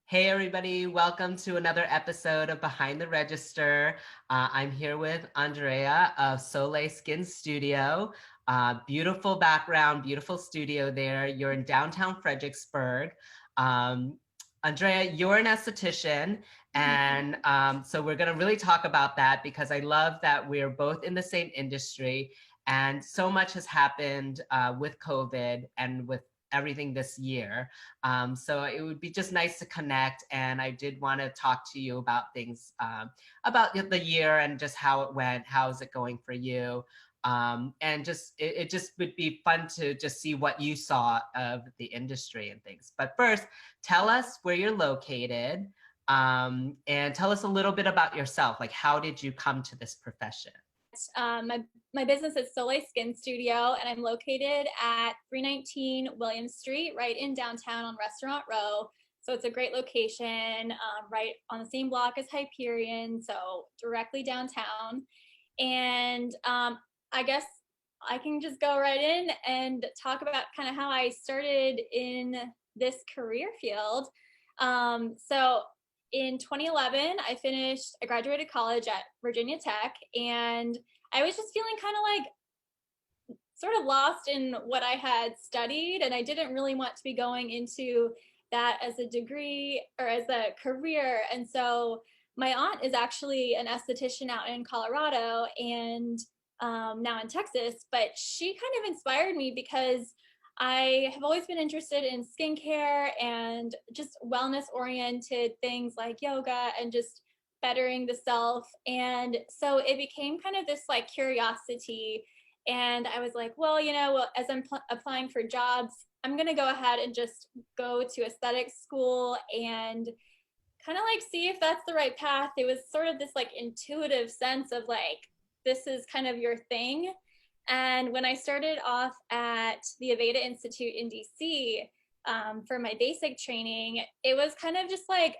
Hey everybody, welcome to another episode of Behind the Register. I'm here with Andrea of Soley Skin Studio. Beautiful background, beautiful studio there. You're in downtown Fredericksburg. Um, Andrea, you're an esthetician, and so we're going to really talk about that because I love that we're both in the same industry, and so much has happened with COVID and with everything this year. So it would be just nice to connect. And I did want to talk to you about things about the year and just how it went. How is it going for you? And just it just would be fun to just see what you saw of the industry and things. But first, tell us where you're located and tell us a little bit about yourself. Like, how did you come to this profession? My business is Soley Skin Studio, and I'm located at 319 William Street, right in downtown on Restaurant Row. So it's a great location, right on the same block as Hyperion, so directly downtown. And I guess I can just go right in and talk about kind of how I started in this career field. So in 2011, I graduated college at Virginia Tech, and I was just feeling kind of like sort of lost in what I had studied, and I didn't really want to be going into that as a degree or as a career. And so my aunt is actually an esthetician out in Colorado and now in Texas, but she kind of inspired me because I have always been interested in skincare and just wellness oriented things like yoga and just bettering the self. And so it became kind of this like curiosity. And I was like, well, as I'm applying for jobs, I'm going to go ahead and just go to aesthetics school and kind of like see if that's the right path. It was sort of this like intuitive sense of like, this is kind of your thing. And when I started off at the Aveda Institute in DC for my basic training, it was kind of just like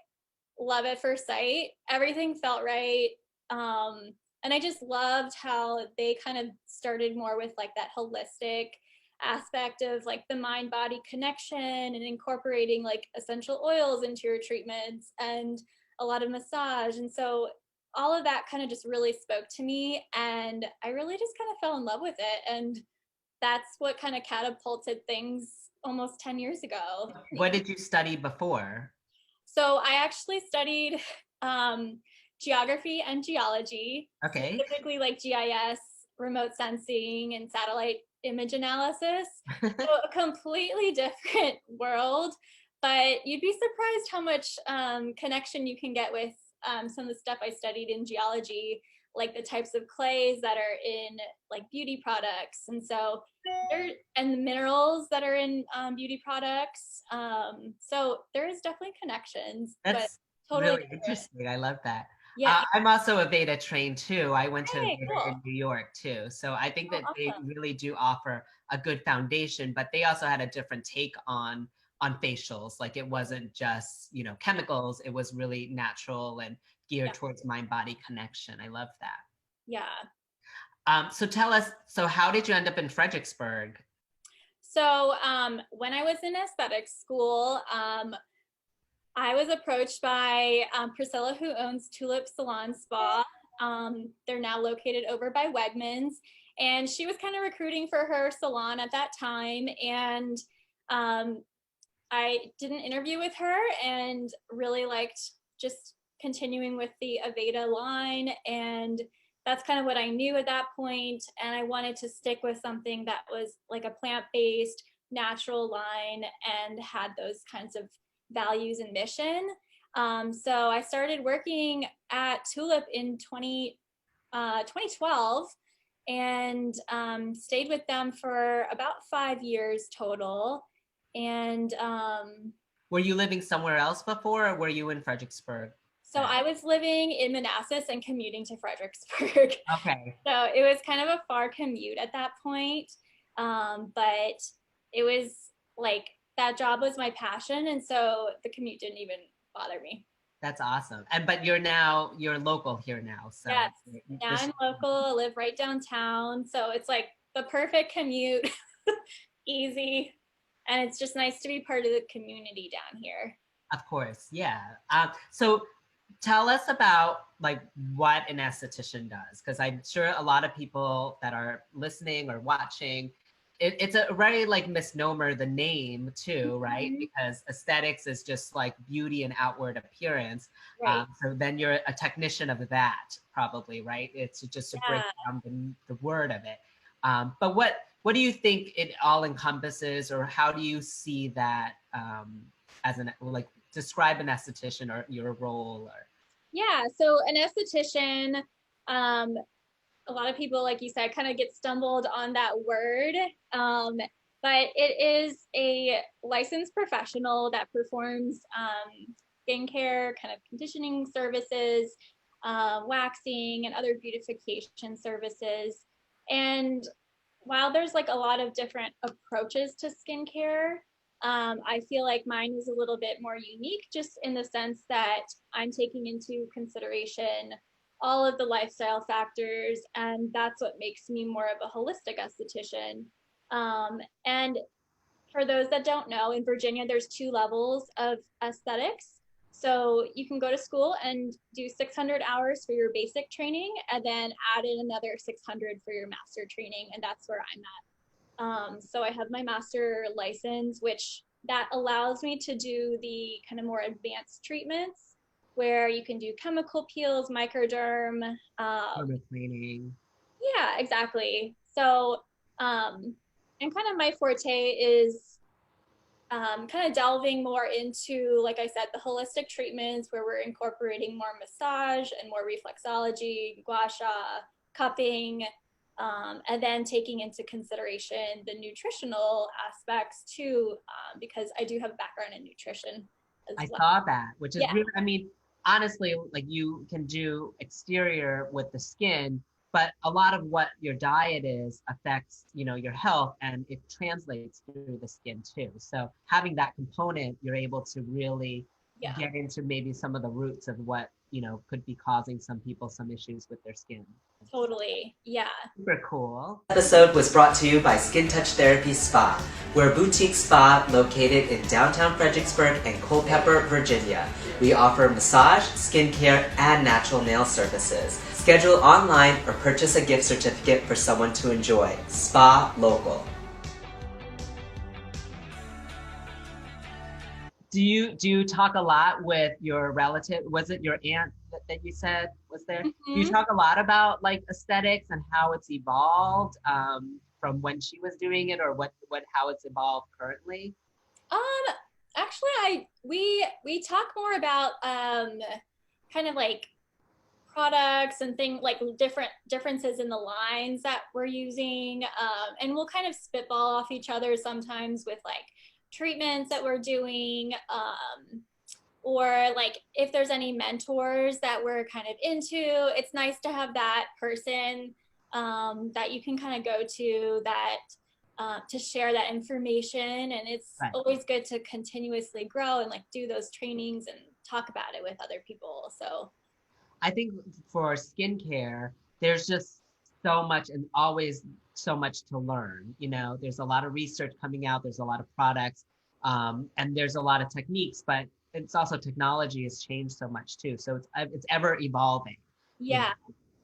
love at first sight. Everything felt right. And I just loved how they kind of started more with like that holistic aspect of like the mind body connection and incorporating like essential oils into your treatments and a lot of massage. And so all of that kind of just really spoke to me, and I really just kind of fell in love with it. And that's what kind of catapulted things almost 10 years ago. What did you study before? So I actually studied geography and geology, Okay. specifically like GIS, remote sensing, and satellite image analysis. So a completely different world, but you'd be surprised how much connection you can get with some of the stuff I studied in geology, like the types of clays that are in like beauty products. And so and the minerals that are in beauty products. So there is definitely connections, but That's totally really different. interesting. I love that. Yeah. I'm also a Veda trained too. I went to Hey, Veda cool. in New York too. So I think Oh, that they awesome. really do offer a good foundation, but they also had a different take on facials. Like it wasn't just, chemicals. It was really natural and geared Yeah. towards mind-body connection. I love that. Yeah. So tell us, so how did you end up in Fredericksburg? So when I was in aesthetics school, I was approached by Priscilla, who owns Tulip Salon Spa. They're now located over by Wegmans. And she was kind of recruiting for her salon at that time. And um, I did an interview with her and really liked just continuing with the Aveda line. And that's kind of what I knew at that point. And I wanted to stick with something that was like a plant-based, natural line and had those kinds of values and mission. So I started working at Tulip in 2012 and stayed with them for about 5 years total. And Were you living somewhere else before, or were you in Fredericksburg so then? I was living in Manassas and commuting to Fredericksburg. Okay. So it was kind of a far commute at that point. But it was like that job was my passion. And so the commute didn't even bother me. That's awesome. But you're local here now. So Yes. you Now just, I'm local, I live right downtown. So it's like the perfect commute, easy. And it's just nice to be part of the community down here. Of course, yeah. So tell us about like what an esthetician does, because I'm sure a lot of people that are listening or watching, it's a very like misnomer, the name too, right? Mhm. Because aesthetics is just like beauty and outward appearance. Right. So then you're a technician of that, probably, right? It's just to break Yeah. down the word of it. But what do you think it all encompasses, or how do you see that as an like describe an esthetician or your role or Yeah. So an esthetician, um, a lot of people, like you said, kind of get stumbled on that word. But it is a licensed professional that performs skincare, kind of conditioning services, waxing, and other beautification services. And while there's like a lot of different approaches to skincare, I feel like mine is a little bit more unique just in the sense that I'm taking into consideration all of the lifestyle factors, and that's what makes me more of a holistic esthetician. And for those that don't know, in Virginia, there's 2 levels of aesthetics. So you can go to school and do 600 hours for your basic training, and then add in another 600 for your master training, and that's where I'm at. So I have my master license, which that allows me to do the kind of more advanced treatments where you can do chemical peels, microderm. derma cleaning? Yeah, exactly. So, and kind of my forte is kind of delving more into, like I said, the holistic treatments where we're incorporating more massage and more reflexology, gua sha, cupping, and then taking into consideration the nutritional aspects too, because I do have a background in nutrition as I well. saw that, which is Yeah, really, I mean, honestly, like you can do exterior with the skin, but a lot of what your diet is affects, your health, and it translates through the skin too. So having that component, you're able to really yeah, get into maybe some of the roots of what, could be causing some people some issues with their skin. totally. Yeah. Super cool. Episode was brought to you by Skin+Touch Therapy Spa. We're a boutique spa located in downtown Fredericksburg and Culpeper, Virginia. We offer massage, skincare, and natural nail services. Schedule online or purchase a gift certificate for someone to enjoy. Spa Local. Do you talk a lot with your relative? Was it your aunt that you said was there? Do you Mm-hmm. talk a lot about like aesthetics and how it's evolved from when she was doing it, or what how it's evolved currently? Um, Actually, we talk more about kind of like products and things like different differences in the lines that we're using, and we'll kind of spitball off each other sometimes with like treatments that we're doing, or like if there's any mentors that we're kind of into. It's nice to have that person that you can kind of go to that to share that information, and it's Right. always good to continuously grow and like do those trainings and talk about it with other people. So I think for skincare, there's just so much and always so much to learn. There's a lot of research coming out, there's a lot of products, and there's a lot of techniques, but it's also technology has changed so much too. So it's ever evolving, you yeah,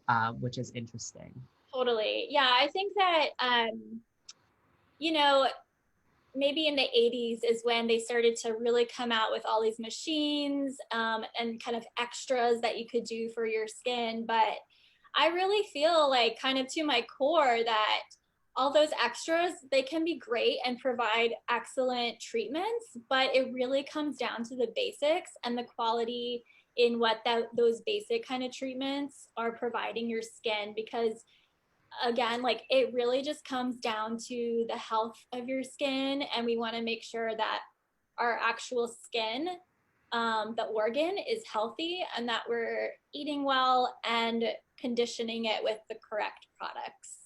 know, which is interesting. totally. Yeah, I think that you know, maybe in the 80s is when they started to really come out with all these machines, and kind of extras that you could do for your skin. But I really feel like, kind of to my core, that all those extras, they can be great and provide excellent treatments, but it really comes down to the basics and the quality in what those basic kind of treatments are providing your skin. Because again, like it really just comes down to the health of your skin, and we want to make sure that our actual skin, the organ, is healthy, and that we're eating well and conditioning it with the correct products.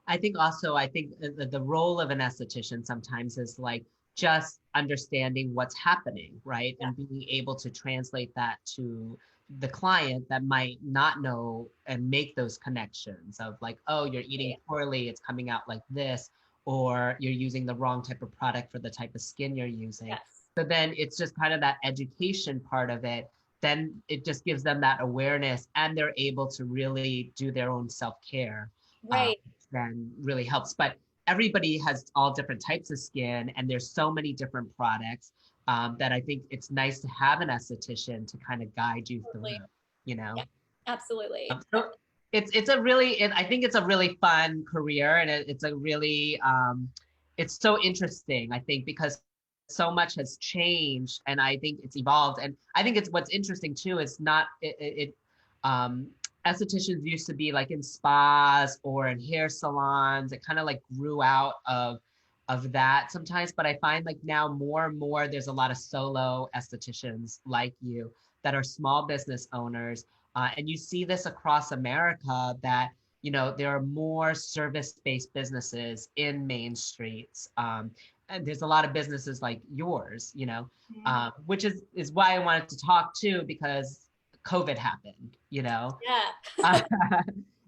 I think the role of an esthetician sometimes is like just understanding what's happening, right? Yeah, And being able to translate that to the client that might not know and make those connections of like, oh, you're eating poorly, it's coming out like this, or you're using the wrong type of product for the type of skin you're using. yes, So then it's just kind of that education part of it. Then it just gives them that awareness and they're able to really do their own self-care. Right. Then really helps. But everybody has all different types of skin and there's so many different products that I think it's nice to have an esthetician to kind of guide you through, Totally. you know? Yeah, absolutely. So it's a really, I think it's a really fun career and it's a really, it's so interesting, I think, because so much has changed and I think it's evolved. And I think it's what's interesting too, is not, estheticians used to be like in spas or in hair salons. It kind of like grew out of that sometimes, but I find like now more and more there's a lot of solo estheticians like you that are small business owners. And you see this across America that, you know, there are more service-based businesses in main streets. And there's a lot of businesses like yours, you know, which is why I wanted to talk too, because COVID happened, you know? Yeah.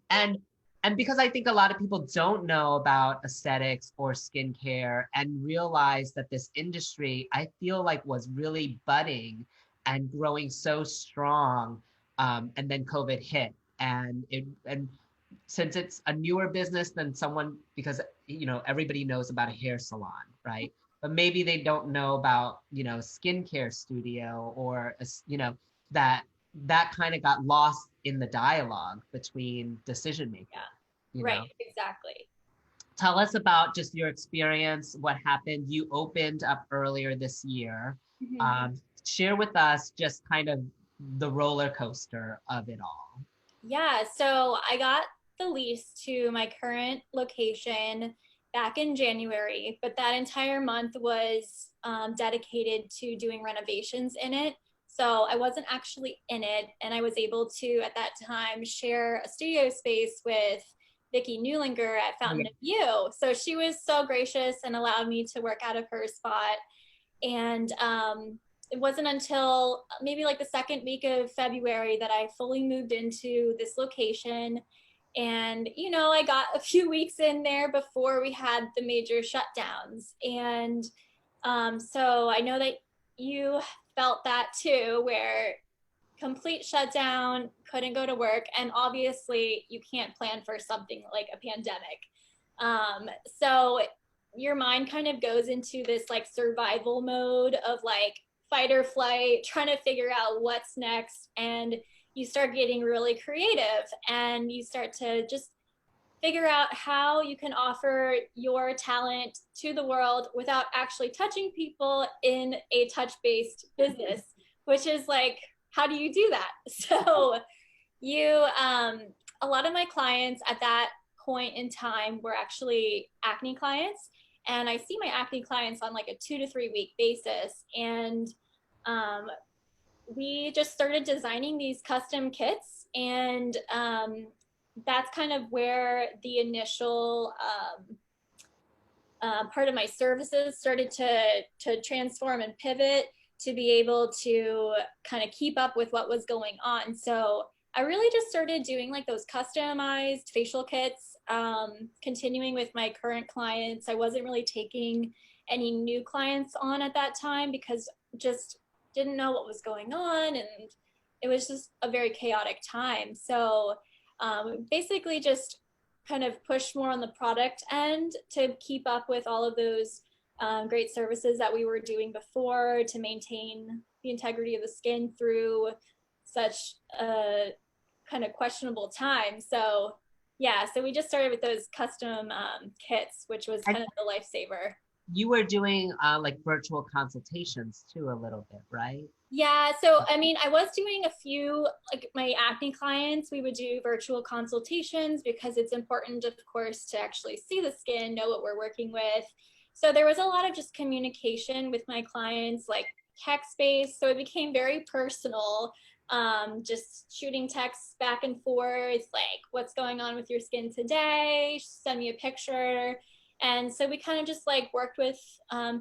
and and because I think a lot of people don't know about aesthetics or skincare and realize that this industry, I feel like was really budding and growing so strong. And then COVID hit and since it's a newer business than someone, because, you know, everybody knows about a hair salon, right? But maybe they don't know about, you know, skincare studio or, you know, that kind of got lost in the dialogue between decision makers. Yeah. You Right. know, Exactly. tell us about just your experience, what happened. You opened up earlier this year. Mhm. Share with us just kind of the roller coaster of it all. Yeah, so I got the lease to my current location back in January, but that entire month was dedicated to doing renovations in it. So I wasn't actually in it, and I was able to, at that time, share a studio space with Vicki Newlinger at Oh, Fountain yeah. of You. So she was so gracious and allowed me to work out of her spot. And it wasn't until maybe like the second week of February that I fully moved into this location. And, you know, I got a few weeks in there before we had the major shutdowns. And so I know that you felt that too, where complete shutdown, couldn't go to work. And obviously, you can't plan for something like a pandemic. So your mind kind of goes into this like survival mode of like fight or flight, trying to figure out what's next. And you start getting really creative and you start to just figure out how you can offer your talent to the world without actually touching people in a touch-based business, which is like, how do you do that? So you, a lot of my clients at that point in time were actually acne clients. And I see my acne clients on like a 2 to 3 week basis. And we just started designing these custom kits. And that's kind of where the initial part of my services started to transform and pivot to be able to kind of keep up with what was going on. So I really just started doing like those customized facial kits, continuing with my current clients. I wasn't really taking any new clients on at that time because just didn't know what was going on and it was just a very chaotic time. So basically just kind of push more on the product end to keep up with all of those great services that we were doing before to maintain the integrity of the skin through such a kind of questionable time. So yeah, so we just started with those custom kits, which was And kind of the lifesaver. you were doing like virtual consultations too, a little bit, right? Yeah, so I mean, I was doing a few, like my acne clients, we would do virtual consultations because it's important, of course, to actually see the skin, know what we're working with. So there was a lot of just communication with my clients, like text based. So it became very personal, just shooting texts back and forth, like what's going on with your skin today, send me a picture. And so we kind of just like worked with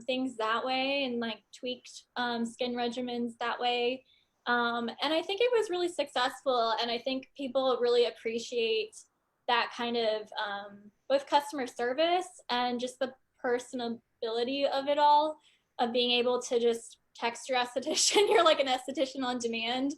things that way and like tweaked skin regimens that way. And I think it was really successful. And I think people really appreciate that kind of both customer service and just the personability of it all, of being able to just text your esthetician. You're like an esthetician on demand,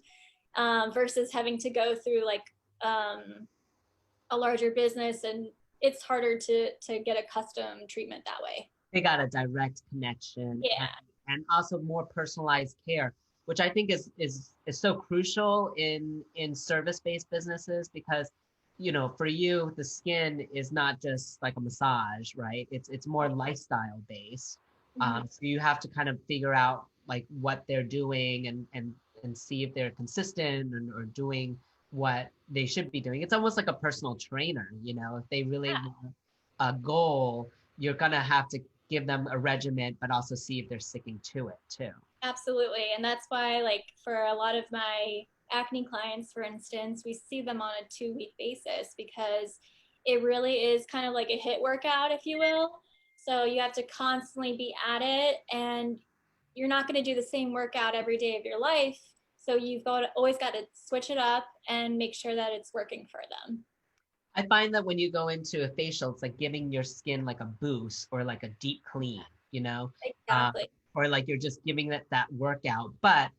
versus having to go through like a larger business, and it's harder to get a custom treatment that way. They got a direct connection, Yeah. and also more personalized care, which I think is so crucial in service-based businesses because, for you, the skin is not just like a massage, right? It's more lifestyle based. Mm-hmm. So you have to kind of figure out like what they're doing and see if they're consistent or doing what they should be doing. It's almost like a personal trainer, if they really Yeah. want a goal, you're gonna have to give them a regimen, but also see if they're sticking to it too. Absolutely. And that's why, like, for a lot of my acne clients, for instance, we see them on a 2-week basis because it really is kind of like a HIIT workout, if you will. So you have to constantly be at it, and you're not going to do the same workout every day of your life. So you've always got to switch it up and make sure that it's working for them. I find that when you go into a facial, it's like giving your skin like a boost or like a deep clean, uh, Exactly. or like you're just giving it that workout. But,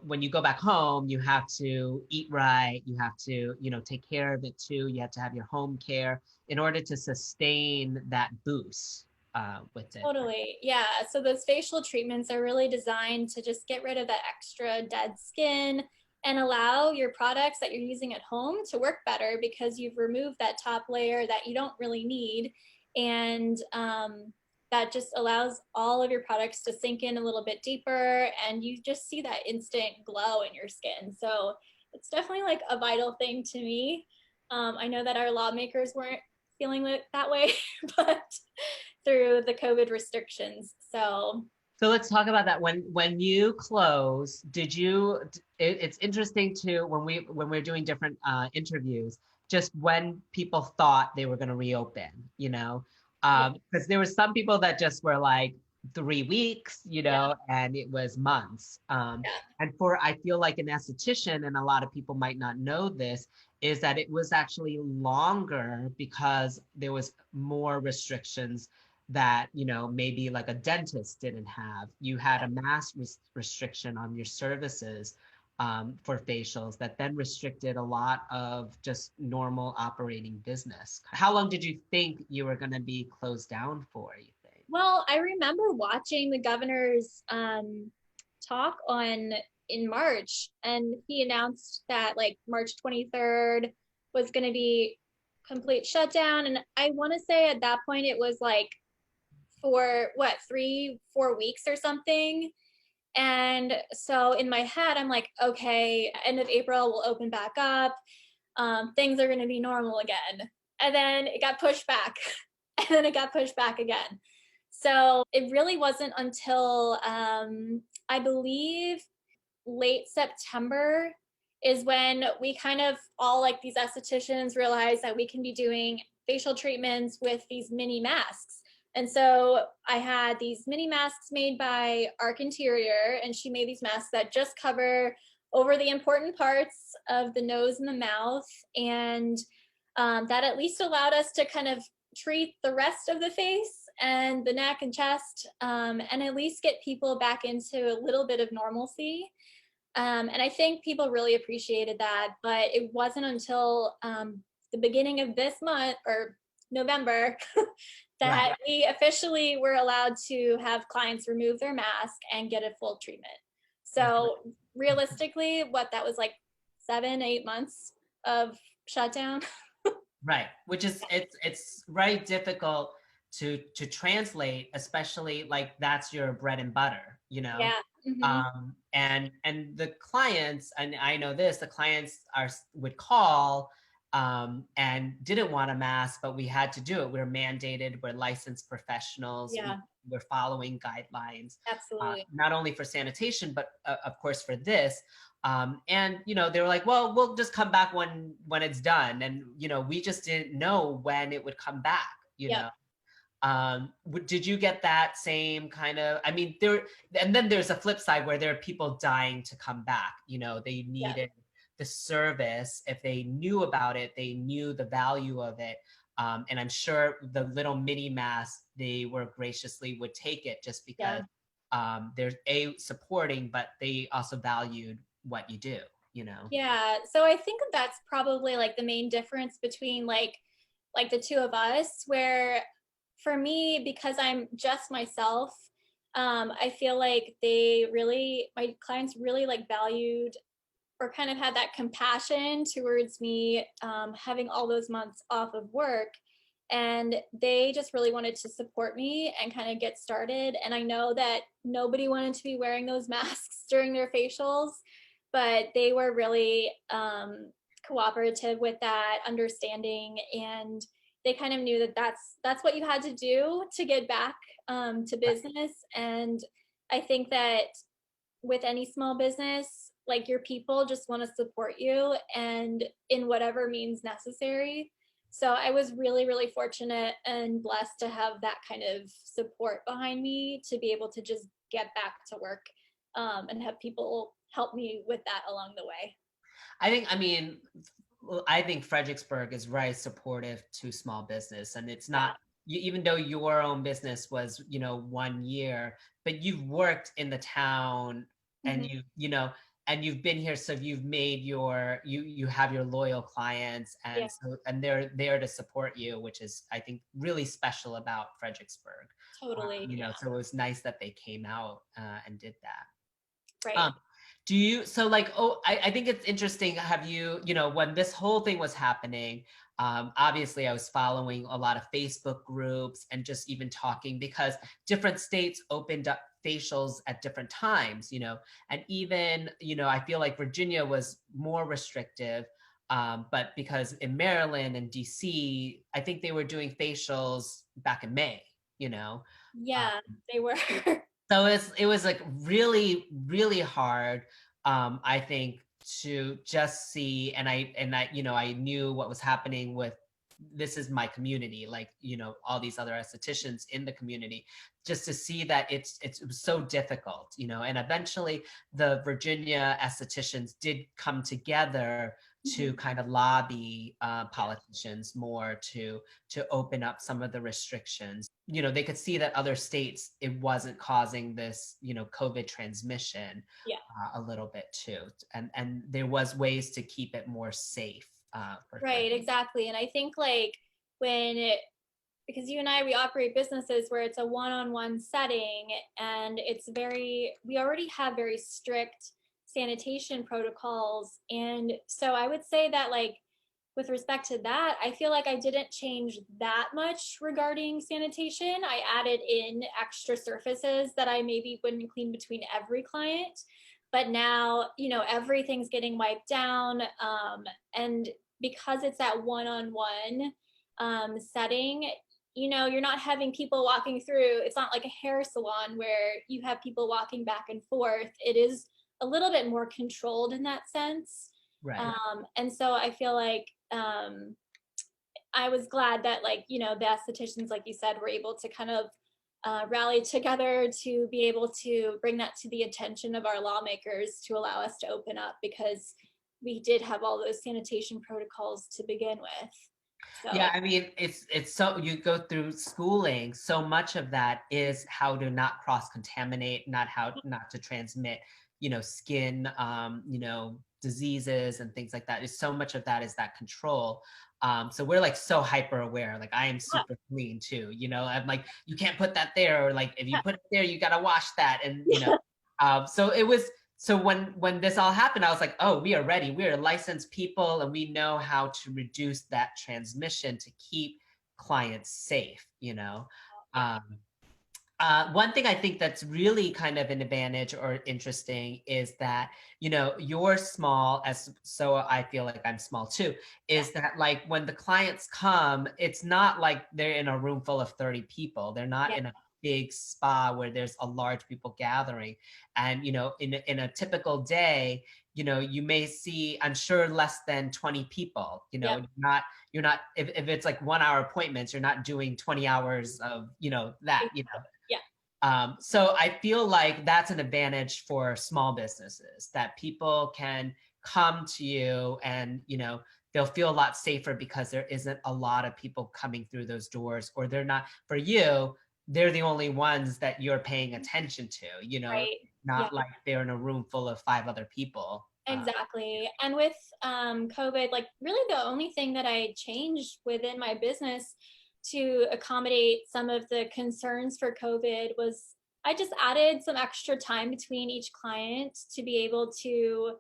when you go back home, you have to eat right. You have to, take care of it too. You have to have your home care in order to sustain that boost with it. Totally. Yeah. So those facial treatments are really designed to just get rid of that extra dead skin and allow your products that you're using at home to work better because you've removed that top layer that you don't really need. And that just allows all of your products to sink in a little bit deeper, and you just see that instant glow in your skin. So it's definitely like a vital thing to me. I know that our lawmakers weren't feeling it that way, but through the COVID restrictions. So let's talk about that. When you close, it's interesting to when we're doing different interviews, just when people thought they were going to reopen, Yeah, because there were some people that just were like 3 weeks, yeah, and it was months. yeah, And I feel like an esthetician, and a lot of people might not know this, is that it was actually longer because there was more restrictions that maybe like a dentist didn't have. You had a mass restriction on your services for facials that then restricted a lot of just normal operating business. How long did you think you were going to be closed down for, you think? well, I remember watching the governor's talk on in March, and he announced that like March 23rd was going to be complete shutdown. And I want to say at that point it was like for what, 3-4 weeks or something. And so in my head, I'm like, okay, end of April, we'll open back up. Things are going to be normal again. And then it got pushed back. And then it got pushed back again. So it really wasn't until I believe late September is when we kind of all, like, these estheticians realized that we can be doing facial treatments with these mini masks. And so I had these mini masks made by Arc Interior, and she made these masks that just cover over the important parts of the nose and the mouth. And that at least allowed us to kind of treat the rest of the face and the neck and chest, and at least get people back into a little bit of normalcy. And I think people really appreciated that. But it wasn't until the beginning of this month, or November, Right. that we officially were allowed to have clients remove their mask and get a full treatment. So realistically, what that was like 7-8 months of shutdown. Right, which is it's very difficult to translate, especially like that's your bread and butter, Yeah. Mm-hmm. and the clients, and I know this, the clients would call and didn't want a mask, but we had to do it. We're mandated. We're licensed professionals. Yeah, We're following guidelines, absolutely. not only for sanitation, but of course for this. And they were like, well, we'll just come back when it's done. And we just didn't know when it would come back. Yep. Did you get that same kind of, I mean, and then there's a flip side where there are people dying to come back. They Yep. needed the service. If they knew about it, they knew the value of it. And I'm sure the little mini mask, they were graciously would take it just because Yeah. there's supporting, but they also valued what you do, you know? Yeah. So I think that's probably like the main difference between like the two of us, where for me, because I'm just myself, I feel like my clients really like valued or kind of had that compassion towards me, having all those months off of work. And they just really wanted to support me and kind of get started. And I know that nobody wanted to be wearing those masks during their facials, but they were really cooperative with that, understanding, and they kind of knew that that's what you had to do to get back to business. And I think that with any small business, like your people just want to support you and in whatever means necessary. So I was really, really fortunate and blessed to have that kind of support behind me to be able to just get back to work, and have people help me with that along the way. I mean, I think Fredericksburg is very supportive to small business, and it's Yeah. not even though your own business was, 1 year, but you've worked in the town, and Mhm. and you've been here, so you've made you have your loyal clients, Yeah, and they're there to support you, which is, I think, really special about Fredericksburg. totally. Yeah. So it was nice that they came out and did that. Right. Um, do you, so like, oh, I think it's interesting. Have you, when this whole thing was happening, obviously I was following a lot of Facebook groups and just even talking because different states opened up facials at different times, and even, I feel like Virginia was more restrictive. But because in Maryland and DC, I think they were doing facials back in May, you know. Yeah, they were. So it was like really, really hard, I think, to just see, and I I knew what was happening with, this is my community, like, all these other estheticians in the community, just to see that it was so difficult, and eventually the Virginia estheticians did come together to Mhm. kind of lobby Yeah. politicians more to open up some of the restrictions. They could see that other states, it wasn't causing this, COVID transmission Yeah. a little bit too. And there was ways to keep it more safe for things. Right, exactly. And I think like when it, because you and I, we operate businesses where it's a one-on-one setting, and we already have very strict sanitation protocols. And so I would say that like with respect to that, I feel like I didn't change that much regarding sanitation. I added in extra surfaces that I maybe wouldn't clean between every client. But now, everything's getting wiped down. And because it's that one on one setting, you're not having people walking through. It's not like a hair salon where you have people walking back and forth. It is a little bit more controlled in that sense. Right. And so I feel like I was glad that, like, the estheticians, like you said, were able to kind of rally together to be able to bring that to the attention of our lawmakers to allow us to open up, because we did have all those sanitation protocols to begin with. So, Yeah, I mean, it's so, you go through schooling, so much of that is how to not cross contaminate, not to transmit, skin, diseases and things like that. Is so much of that is that control. So we're like so hyper aware. Like I am yeah, super clean too. I'm like, you can't put that there, or like if you yeah, put it there, you gotta wash that. And yeah, so it was, so when this all happened, I was like, oh, we are ready. We are licensed people, and we know how to reduce that transmission to keep clients safe. yeah, Um, one thing I think that's really kind of an advantage or interesting is that, you're small, as so I feel like I'm small too, yeah, is that like when the clients come, it's not like they're in a room full of 30 people. They're not yeah, in a big spa where there's a large people gathering. And, in a typical day, you may see, I'm sure, less than 20 people. yeah, You're not, if it's like 1 hour appointments, you're not doing 20 hours of, that, yeah, So I feel like that's an advantage for small businesses, that people can come to you, and they'll feel a lot safer because there isn't a lot of people coming through those doors, or they're not, for you, they're the only ones that you're paying attention to, you know, Right. Yeah. not like they're in a room full of 5 other people. Exactly. And with COVID, like really the only thing that I changed within my business to accommodate some of the concerns for COVID was I just added some extra time between each client to be able to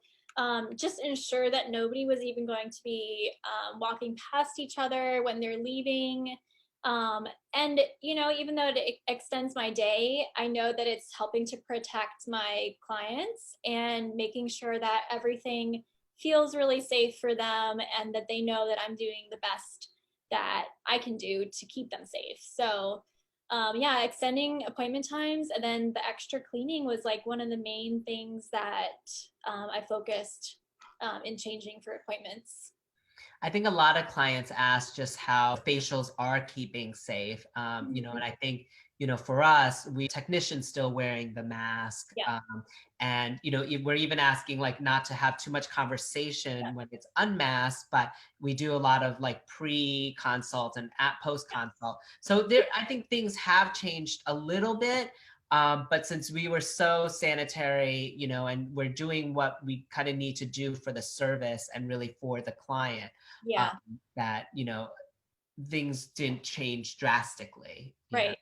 just ensure that nobody was even going to be walking past each other when they're leaving. And, you know, even though it extends my day, I know that it's helping to protect my clients and making sure that everything feels really safe for them and that they know that I'm doing the best that I can do to keep them safe. So, yeah, extending appointment times and then the extra cleaning was like one of the main things that I focused in changing for appointments. I think a lot of clients ask just how facials are keeping safe. You know, Mhm. and I think, you know, for us, we technicians still wearing the mask. Yeah, And, you know, we're even asking like not to have too much yeah, conversation when it's unmasked, but we do a lot of like pre-consult and at yeah, post-consult. So there, I think things have changed a little bit. But since we were so sanitary, you know, and we're doing what we kind of need to do for the service and really for the client, um, yeah, that, you know, things didn't change drastically, you know. right.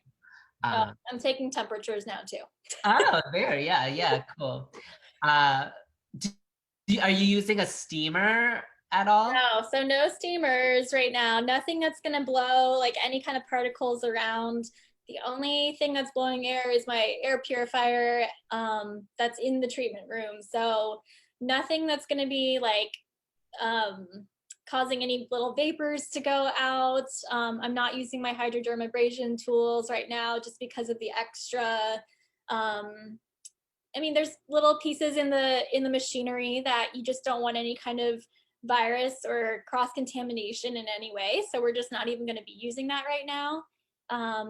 Oh, Um, I'm taking temperatures now too. oh, there, yeah, yeah, cool. Uh, do, are you using a steamer at all? No, so no steamers right now. Nothing that's gonna blow like any kind of particles around. The only thing that's blowing air is my air purifier that's in the treatment room. So nothing that's gonna be like um, causing any little vapors to go out. I'm not using my hydrodermabrasion tools right now just because of the extra. Um, I mean, there's little pieces in the machinery that you just don't want any kind of virus or cross contamination in any way. So we're just not even going to be using that right now.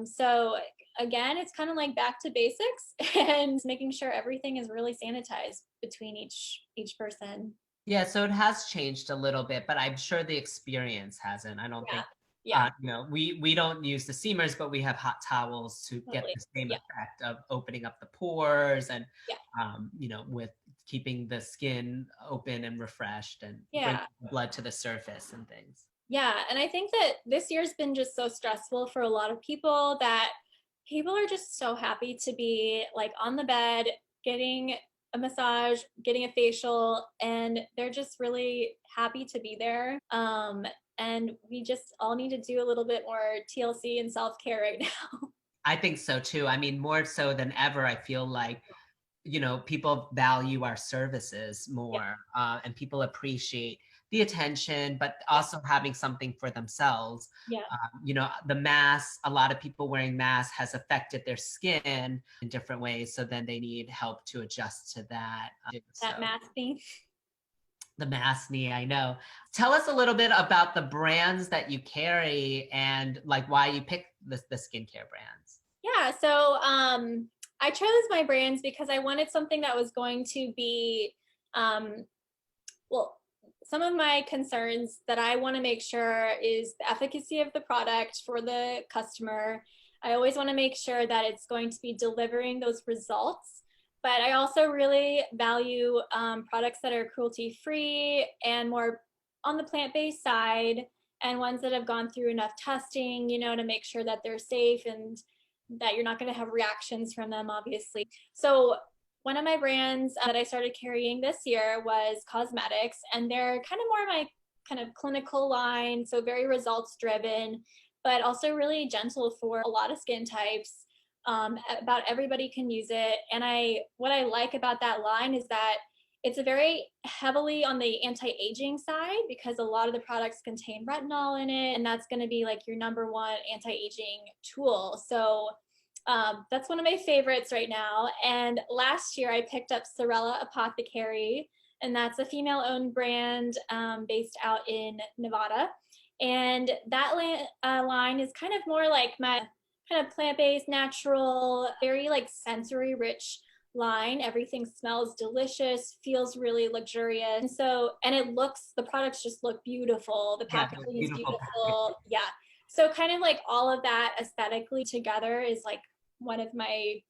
So again, it's kind of like back to basics and making sure everything is really sanitized between each person. Yeah, so it has changed a little bit, but I'm sure the experience hasn't. I don't Yeah. think, Yeah. you know, we don't use the steamers, but we have hot towels to get Totally. the same Yeah. effect of opening up the pores and, Yeah. you know, with keeping the skin open and refreshed and bringing Yeah. blood to the surface and things. Yeah. And I think that this year's been just so stressful for a lot of people that people are just so happy to be like on the bed, getting a massage, getting a facial, and they're just really happy to be there. And we just all need to do a little bit more TLC and self care right now. I think so too. I mean, more so than ever, I feel like, you know, people value our services Yeah. more, and people appreciate the attention, but Yeah. also having something for themselves. Yeah. You know, the mask, a lot of people wearing masks has affected their skin in different ways. So then they need help to adjust to that. So That mask thing. the mask knee, I know. Tell us a little bit about the brands that you carry and like why you picked the skincare brands. Yeah, so I chose my brands because I wanted something that was going to be, um, well, some of my concerns that I want to make sure is the efficacy of the product for the customer. I always want to make sure that it's going to be delivering those results. But I also really value products that are cruelty free and more on the plant based side and ones that have gone through enough testing, you know, to make sure that they're safe and that you're not going to have reactions from them, obviously. So one of my brands that I started carrying this year was cosmetics, and they're kind of more my kind of clinical line, so very results driven, but also really gentle for a lot of skin types. About everybody can use it, and what I like about that line is that it's a very heavily on the anti-aging side because a lot of the products contain retinol in it, and that's going to be like your number one anti-aging tool. So that's one of my favorites right now. And last year I picked up Sorella Apothecary, and that's a female owned brand based out in Nevada. And that line is kind of more like my kind of plant based, natural, very like sensory rich line. Everything smells delicious, feels really luxurious. And so, and it looks, the products just look beautiful. The Yeah, they're packaging is beautiful packaging. beautiful. Yeah. So kind of like all of that aesthetically together is like one of my,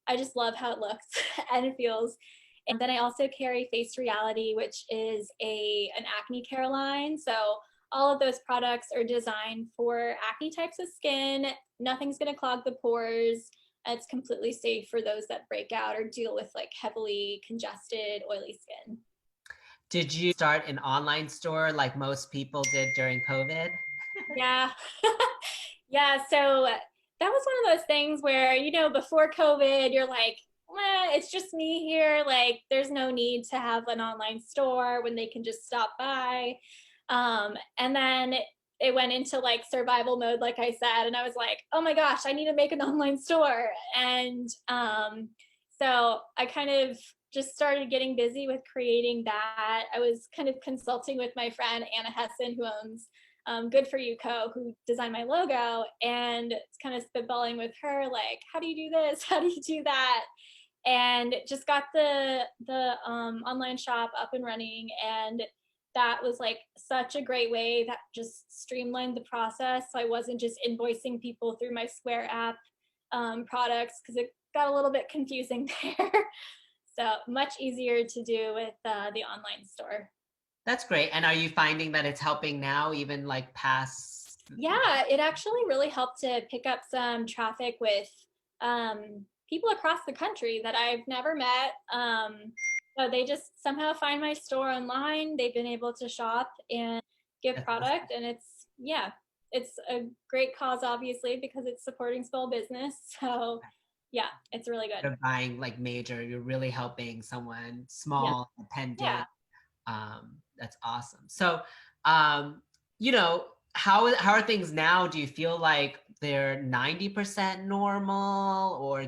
I just love how it looks and it feels. And then I also carry Face Reality, which is an acne care line. So all of those products are designed for acne types of skin. Nothing's going to clog the pores. It's completely safe for those that break out or deal with like heavily congested, oily skin. Did you start an online store like most people did during COVID? Yeah. Yeah. So that was one of those things where, before COVID, you're like, it's just me here. Like, there's no need to have an online store when they can just stop by. And then it went into like survival mode, like I said. And I was like, oh my gosh, I need to make an online store. And so I kind of just started getting busy with creating that. I was kind of consulting with my friend Anna Hessen, who owns Good For You Co., who designed my logo, and it's kind of spitballing with her, like, how do you do this? How do you do that? And just got the online shop up and running, and that was like such a great way that just streamlined the process. So I wasn't just invoicing people through my Square app products, because it got a little bit confusing there. So much easier to do with the online store. That's great. And are you finding that it's helping now, even like past? Yeah, it actually really helped to pick up some traffic with people across the country that I've never met. So they just somehow find my store online. They've been able to shop and get product, and it's a great cause, obviously, because it's supporting small business. So yeah, it's really good. You're buying like major, you're really helping someone Yeah, small, yeah. dependent. That's awesome. So, um, how are things now? Do you feel like they're 90% normal or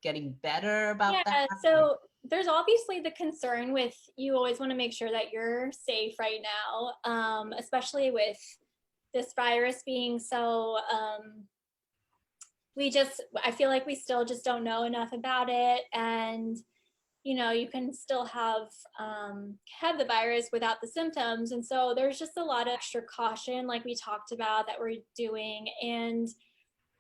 getting better about that? Yeah, so there's obviously the concern with, you always want to make sure that you're safe right now, especially with this virus being so, I feel like we still just don't know enough about it. And, you can still have the virus without the symptoms. And so there's just a lot of extra caution, like we talked about, that we're doing. And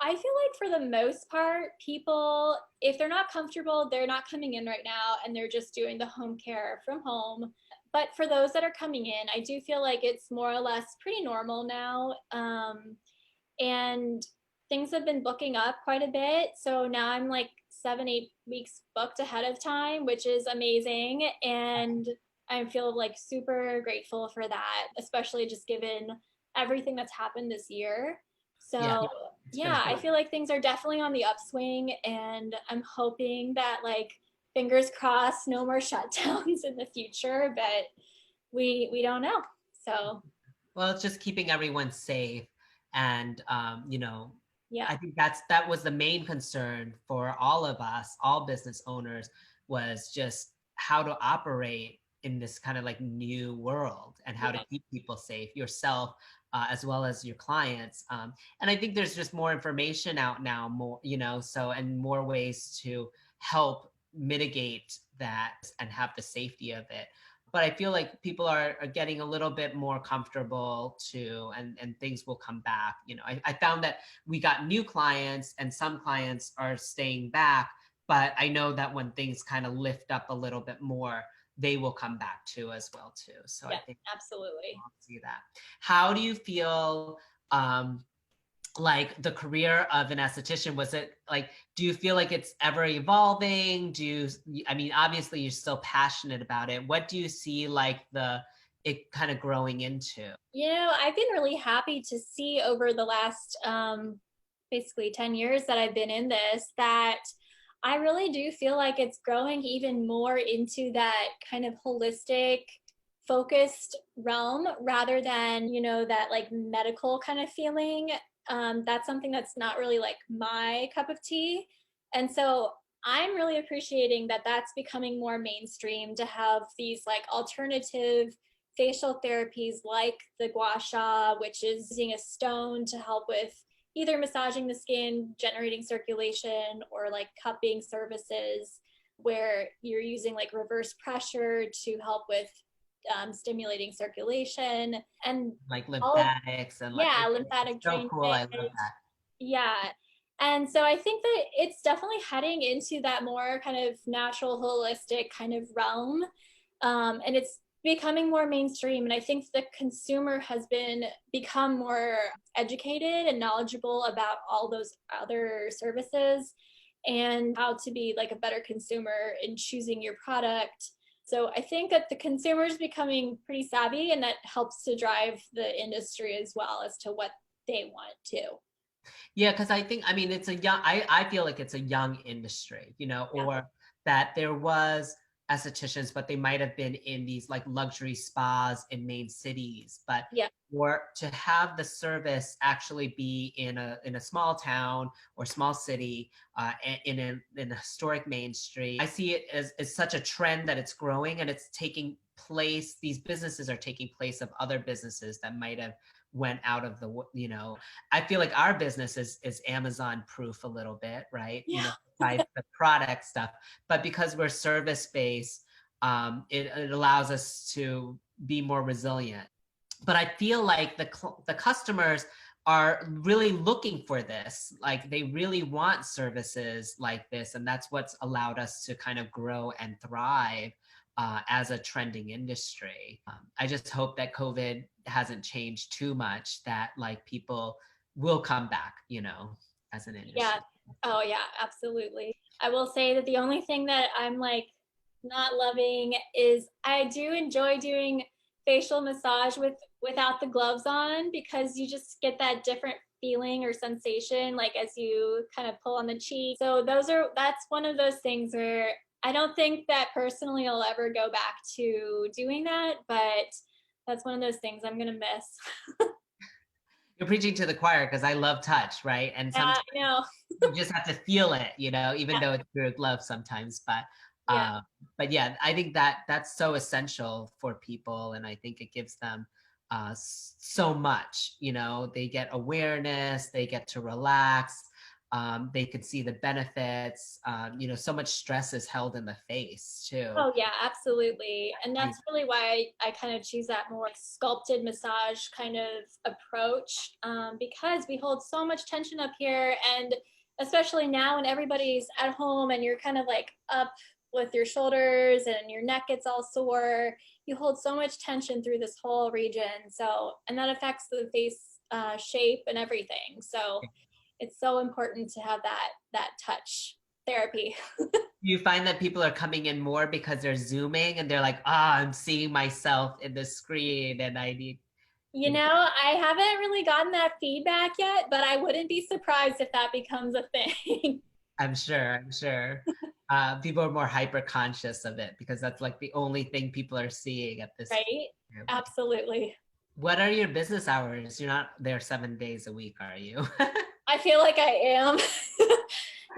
I feel like for the most part, people, if they're not comfortable, they're not coming in right now, and they're just doing the home care from home. But for those that are coming in, I do feel like it's more or less pretty normal now. And things have been booking up quite a bit. So now I'm like 7, 8 weeks booked ahead of time, which is amazing. And I feel like super grateful for that, especially just given everything that's happened this year. Yeah, So it's been yeah, I hard. feel like things are definitely on the upswing, and I'm hoping that, like, fingers crossed, no more shutdowns in the future, but we don't know. So Well, it's just keeping everyone safe. And, yeah, I think that was the main concern for all of us, all business owners, was just how to operate in this kind of like new world and how to yeah, keep people safe, yourself, as well as your clients. And I think there's just more information out now, more, so, and more ways to help mitigate that and have the safety of it. But I feel like people are getting a little bit more comfortable too, and things will come back. I found that we got new clients and some clients are staying back, but I know that when things kind of lift up a little bit more, they will come back too as well too. So I yeah, think absolutely. I'll see that. How do you feel, like the career of an esthetician? Was it like, do you feel like it's ever evolving? I mean, obviously you're still passionate about it. What do you see like it kind of growing into? I've been really happy to see over the last basically 10 years that I've been in this, that I really do feel like it's growing even more into that kind of holistic, focused realm, rather than, that like medical kind of feeling. That's something that's not really like my cup of tea. And so I'm really appreciating that that's becoming more mainstream, to have these like alternative facial therapies like the gua sha, which is using a stone to help with either massaging the skin, generating circulation, or like cupping services where you're using like reverse pressure to help with stimulating circulation and Like all of, lymphatics and like, yeah, it's lymphatic so drainage. cool. I love that. Yeah. And so I think that it's definitely heading into that more kind of natural, holistic kind of realm. And it's becoming more mainstream. And I think the consumer has become more educated and knowledgeable about all those other services and how to be like a better consumer in choosing your product. So I think that the consumer is becoming pretty savvy, and that helps to drive the industry as well as to what they want to. Yeah, because I mean, it's a young, I feel like it's a young industry, Yeah. or that there was estheticians, but they might have been in these like luxury spas in main cities. But Yeah. or to have the service actually be in a small town or small city, in a historic main street, I see it as such a trend that it's growing and it's taking place. These businesses are taking place of other businesses that might have went out of I feel like our business is Amazon proof a little bit, right? Yeah. Besides the product stuff, but because we're service based, it allows us to be more resilient. But I feel like the customers are really looking for this. Like they really want services like this, and that's what's allowed us to kind of grow and thrive as a trending industry. I just hope that COVID hasn't changed too much, that like people will come back, as an Yeah. industry. Oh, yeah, absolutely. I will say that the only thing that I'm like not loving is I do enjoy doing facial massage without the gloves on, because you just get that different feeling or sensation like as you kind of pull on the cheek. So that's one of those things where I don't think that personally I'll ever go back to doing that, but that's one of those things I'm gonna miss. You're preaching to the choir because I love touch, right? And Yeah, sometimes I know. you just have to feel it, even Yeah, though it's through a glove sometimes. yeah. Uh, but yeah, I think that that's so essential for people, and I think it gives them so much. They get awareness, they get to relax, they can see the benefits. So much stress is held in the face too. Oh yeah, absolutely. And that's really why I kind of choose that more sculpted massage kind of approach, because we hold so much tension up here. And especially now when everybody's at home and you're kind of like up with your shoulders and your neck gets all sore, you hold so much tension through this whole region. So, and that affects the face shape and everything. So it's so important to have that touch therapy. You find that people are coming in more because they're zooming and they're like, I'm seeing myself in the screen and I need, You know, I haven't really gotten that feedback yet, but I wouldn't be surprised if that becomes a thing. I'm sure. People are more hyper conscious of it because that's like the only thing people are seeing at this Right? point. Absolutely. What are your business hours? You're not there 7 days a week, are you? I feel like I am.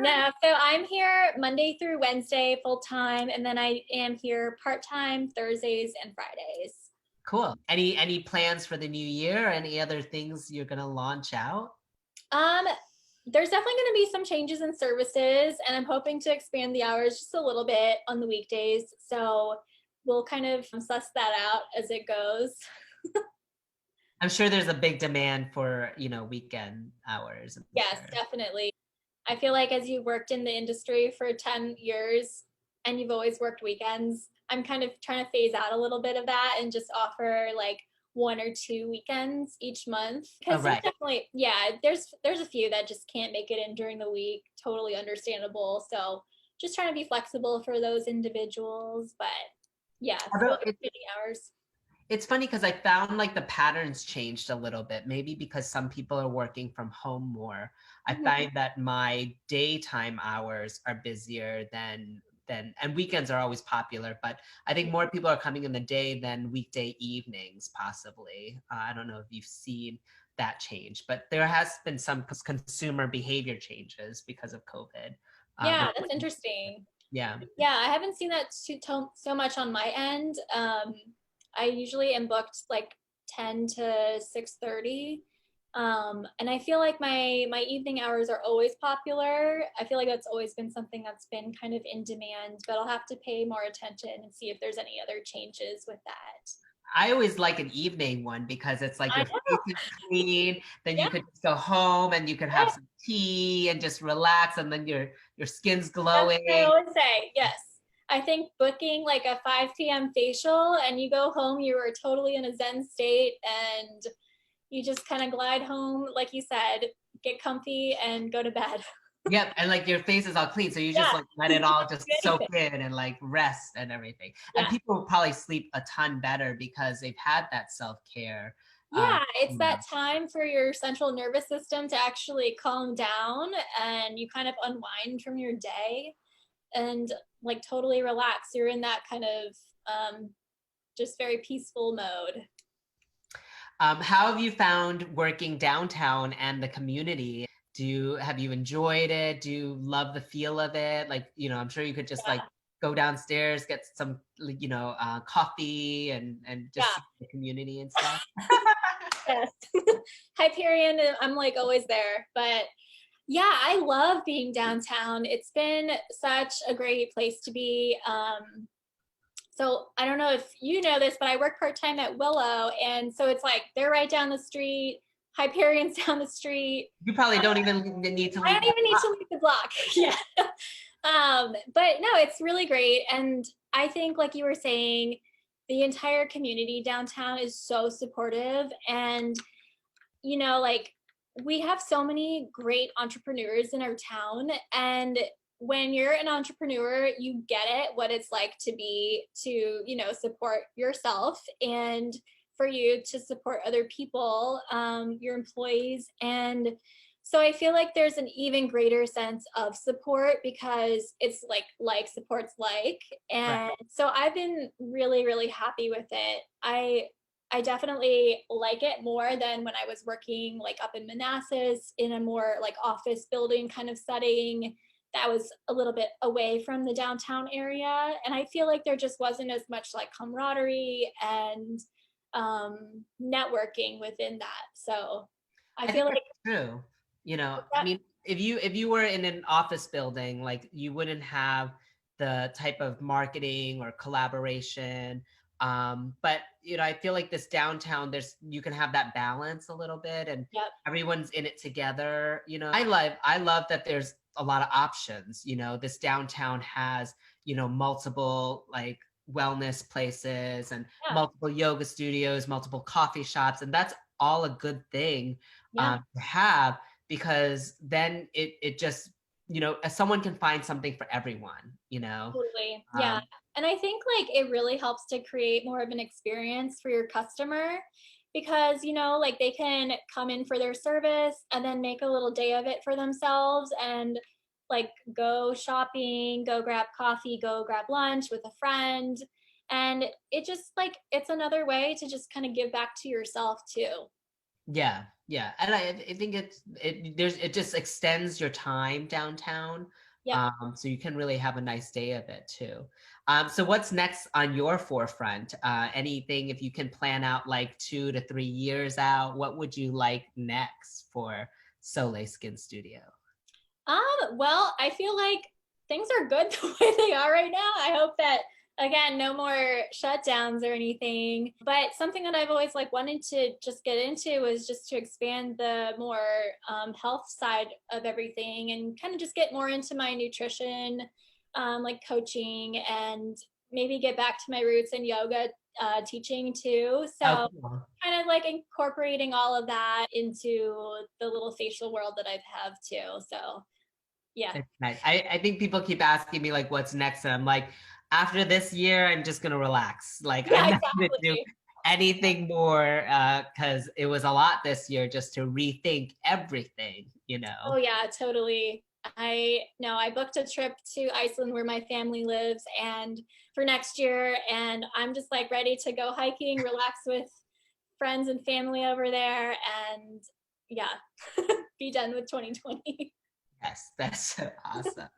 No, so I'm here Monday through Wednesday full time, and then I am here part time Thursdays and Fridays. Cool. Any plans for the new year? Any other things you're gonna launch out? Um, there's definitely going to be some changes in services, and I'm hoping to expand the hours just a little bit on the weekdays. So we'll kind of suss that out as it goes. I'm sure there's a big demand for, weekend hours. I'm Yes, sure. definitely. I feel like as you worked in the industry for 10 years and you've always worked weekends, I'm kind of trying to phase out a little bit of that and just offer like 1 or 2 weekends each month. Oh, Because there's right. definitely, yeah, there's a few that just can't make it in during the week. Totally understandable. So just trying to be flexible for those individuals. But yeah, still Although getting hours. it's funny because I found like the patterns changed a little bit, maybe because some people are working from home more. I Mhm. find that my daytime hours are busier than and weekends are always popular, but I think more people are coming in the day than weekday evenings, possibly. I don't know if you've seen that change, but there has been some consumer behavior changes because of COVID. Yeah, Which, that's interesting. yeah. Yeah, I haven't seen that so much on my end. I usually am booked like 10 to 6:30, And I feel like my evening hours are always popular. I feel like that's always been something that's been kind of in demand, but I'll have to pay more attention and see if there's any other changes with that. I always like an evening one because it's like I your know. face is clean, then you Yeah, could just go home and you could have yeah. some tea and just relax, and then your skin's That's what I glowing. always say. Yes. I think booking like a 5 p.m. facial and you go home, you are totally in a Zen state and you just kind of glide home, like you said, get comfy and go to bed. Yep, and like your face is all clean, so you just Yeah. like let it all just soak Anything. in and like rest and everything. And Yeah. people will probably sleep a ton better because they've had that self-care. Yeah, it's You know. that time for your central nervous system to actually calm down and you kind of unwind from your day and like totally relax. You're in that kind of just very peaceful mode. How have you found working downtown and the community? Have you enjoyed it? Do you love the feel of it? Like, I'm sure you could just like Yeah, go downstairs, get some, coffee and just yeah, see the community and stuff. yes. Hyperion, I'm like always there. But yeah, I love being downtown. It's been such a great place to be. So I don't know if you know this, but I work part time at Willow, and so it's like they're right down the street. Hyperion's down the street. You probably don't even need to I leave don't that even need block. to leave the block. Yeah. But no, it's really great. And I think, like you were saying, the entire community downtown is so supportive. And, like we have so many great entrepreneurs in our town. And when you're an entrepreneur, you get it, what it's like to be, support yourself and for you to support other people, your employees. And so I feel like there's an even greater sense of support because it's like supports like. Right. And so I've been really, really happy with it. I definitely like it more than when I was working like up in Manassas in a more like office building kind of setting that was a little bit away from the downtown area. And I feel like there just wasn't as much like camaraderie and networking within that. So I I think feel like that's true. I mean, if you were in an office building, like you wouldn't have the type of marketing or collaboration. But I feel like this downtown, you can have that balance a little bit, and yep, everyone's in it together. I love that there's a lot of options. This downtown has multiple like wellness places and yeah, multiple yoga studios, multiple coffee shops, and that's all a good thing yeah, to have, because then it just someone can find something for everyone. totally. Yeah. um, And I think like it really helps to create more of an experience for your customer because, like they can come in for their service and then make a little day of it for themselves and like go shopping, go grab coffee, go grab lunch with a friend. And it just like, it's another way to just kind of give back to yourself too. yeah, yeah, and I think it just extends your time downtown, Yep. so you can really have a nice day of it too. So what's next on your forefront? Anything, if you can plan out like 2 to 3 years out, what would you like next for Soley Skin Studio? Well, I feel like things are good the way they are right now. I hope that again, no more shutdowns or anything. But something that I've always like wanted to just get into was just to expand the more health side of everything and kind of just get more into my nutrition, like coaching, and maybe get back to my roots in yoga teaching too. Oh, So cool. kind of like incorporating all of that into the little facial world that I have too. So yeah. It's nice. I think people keep asking me like what's next, and I'm like, after this year, I'm just gonna relax. Like I'm Yeah, not gonna do exactly. anything more because it was a lot this year just to rethink everything. Oh yeah, totally. I booked a trip to Iceland where my family lives and for next year and I'm just like ready to go hiking, relax with friends and family over there and yeah, be done with 2020. Yes, that's so awesome.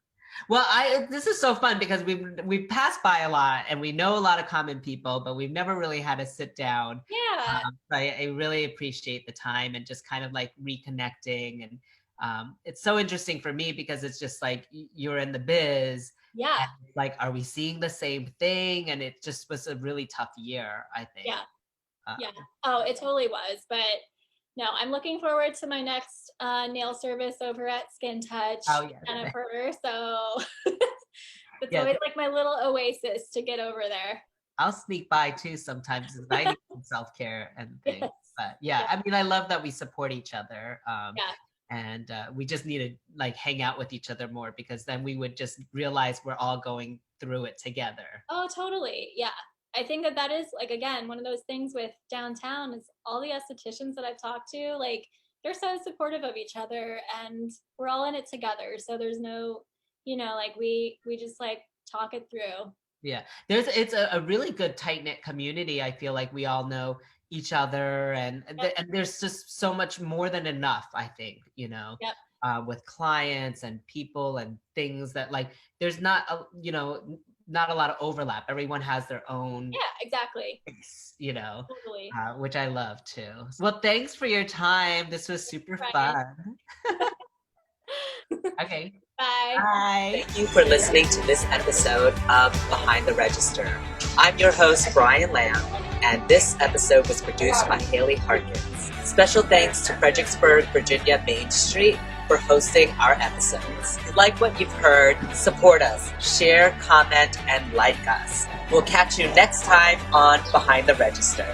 Well, this is so fun because we've passed by a lot and we know a lot of common people, but we've never really had a sit down. Yeah. So I really appreciate the time and just kind of like reconnecting. And it's so interesting for me because it's just like you're in the biz. Yeah. And like, are we seeing the same thing? And it just was a really tough year, I think. Yeah. Uh, Yeah. Oh, it totally was. But no, I'm looking forward to my next nail service over at Skin+Touch, oh yeah. Jennifer. So it's Yeah, always like my little oasis to get over there. I'll sneak by too sometimes because I need some self-care and things. Yes. But yeah, Yeah. I mean, I love that we support each other. Yeah. And we just need to like hang out with each other more because then we would just realize we're all going through it together. Oh, totally. Yeah. I think that is like, again, one of those things with downtown is all the estheticians that I've talked to, like they're so supportive of each other and we're all in it together. So there's no, like we just like talk it through. Yeah, it's a really good tight knit community. I feel like we all know each other, and Yep. and there's just so much more than enough. I think Yep. with clients and people and things that like there's not not a lot of overlap. Everyone has their own, Yeah, exactly. Totally. which I love too. Well, thanks for your time. This was super fun. Okay. Bye. Bye. Thank you for listening to this episode of Behind the Register. I'm your host, Brian Lamb, and this episode was produced by Haley Harkins. Special thanks to Fredericksburg, Virginia Main Street for hosting our episodes. If you like what you've heard, support us, share, comment, and like us. We'll catch you next time on Behind the Register.